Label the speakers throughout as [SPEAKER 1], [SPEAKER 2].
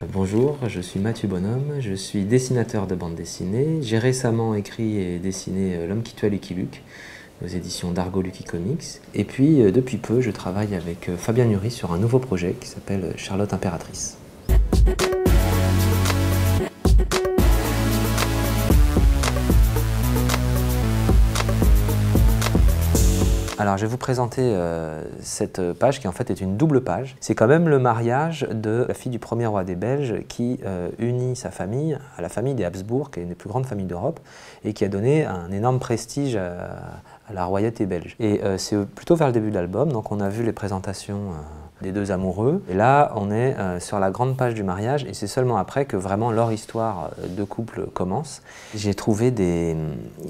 [SPEAKER 1] Bonjour, je suis Mathieu Bonhomme, je suis dessinateur de bande dessinée. J'ai récemment écrit et dessiné L'homme qui tua Lucky Luke aux éditions d'Argo Lucky Comics. Et puis depuis peu, je travaille avec Fabien Nury sur un nouveau projet qui s'appelle Charlotte Impératrice. Alors je vais vous présenter cette page qui en fait est une double page. C'est quand même le mariage de la fille du premier roi des Belges qui unit sa famille à la famille des Habsbourg, qui est une des plus grandes familles d'Europe, et qui a donné un énorme prestige à la royauté belge. Et c'est plutôt vers le début de l'album, donc on a vu les présentations des deux amoureux. Et là, on est sur la grande page du mariage, et c'est seulement après que vraiment leur histoire de couple commence. J'ai trouvé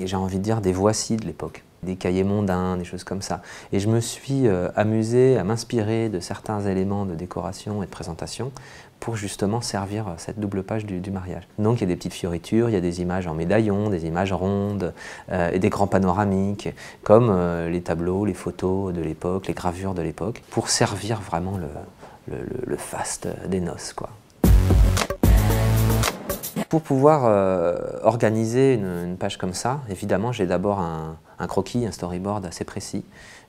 [SPEAKER 1] j'ai envie de dire, des voici de l'époque. Des cahiers mondains, des choses comme ça. Et je me suis amusé à m'inspirer de certains éléments de décoration et de présentation pour justement servir cette double page du mariage. Donc il y a des petites fioritures, il y a des images en médaillon, des images rondes et des grands panoramiques, comme les tableaux, les photos de l'époque, les gravures de l'époque, pour servir vraiment le faste des noces, quoi. Pour pouvoir organiser une page comme ça, évidemment, j'ai d'abord un croquis, un storyboard assez précis,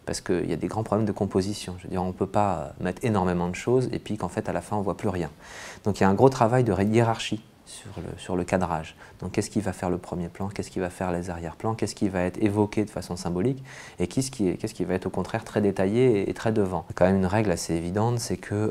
[SPEAKER 1] parce qu'il y a des grands problèmes de composition. Je veux dire, on ne peut pas mettre énormément de choses et puis qu'en fait, à la fin, on ne voit plus rien. Donc il y a un gros travail de hiérarchie sur le cadrage. Donc qu'est-ce qui va faire le premier plan, qu'est-ce qui va faire les arrière-plans, qu'est-ce qui va être évoqué de façon symbolique et qu'est-ce qui va être au contraire très détaillé et très devant. Quand même une règle assez évidente, c'est que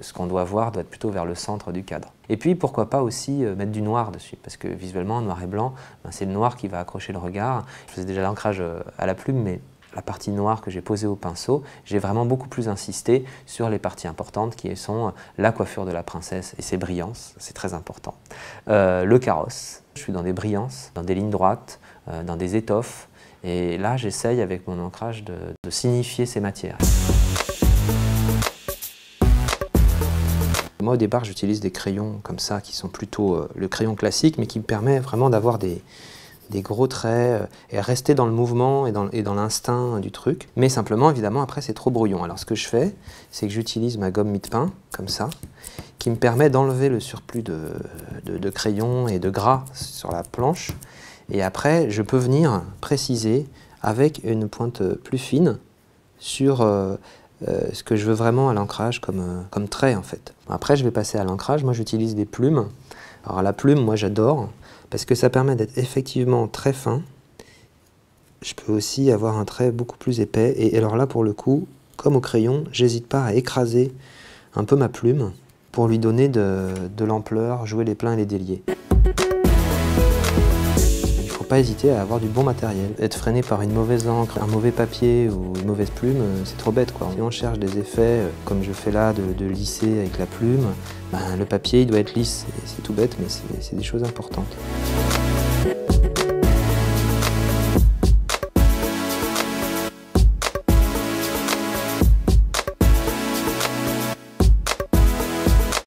[SPEAKER 1] ce qu'on doit voir doit être plutôt vers le centre du cadre. Et puis pourquoi pas aussi mettre du noir dessus, parce que visuellement, noir et blanc, c'est le noir qui va accrocher le regard. Je faisais déjà l'ancrage à la plume, mais la partie noire que j'ai posée au pinceau, j'ai vraiment beaucoup plus insisté sur les parties importantes qui sont la coiffure de la princesse et ses brillances, c'est très important. Le carrosse, je suis dans des brillances, dans des lignes droites, dans des étoffes, et là j'essaye avec mon ancrage de signifier ces matières. Moi au départ j'utilise des crayons comme ça qui sont plutôt le crayon classique, mais qui me permet vraiment d'avoir des gros traits et rester dans le mouvement et dans l'instinct du truc. Mais simplement, évidemment, après, c'est trop brouillon. Alors, ce que je fais, c'est que j'utilise ma gomme mie-de-pain, comme ça, qui me permet d'enlever le surplus de crayon et de gras sur la planche. Et après, je peux venir préciser avec une pointe plus fine sur ce que je veux vraiment à l'ancrage comme trait, en fait. Après, je vais passer à l'ancrage. Moi, j'utilise des plumes. Alors, la plume, moi, j'adore, parce que ça permet d'être effectivement très fin. Je peux aussi avoir un trait beaucoup plus épais. Et alors là, pour le coup, comme au crayon, j'hésite pas à écraser un peu ma plume pour lui donner de l'ampleur, jouer les pleins et les déliés. Il ne faut pas hésiter à avoir du bon matériel. Être freiné par une mauvaise encre, un mauvais papier ou une mauvaise plume, c'est trop bête, quoi. Si on cherche des effets, comme je fais là, de lisser avec la plume, ben, le papier il doit être lisse. C'est tout bête, mais c'est des choses importantes.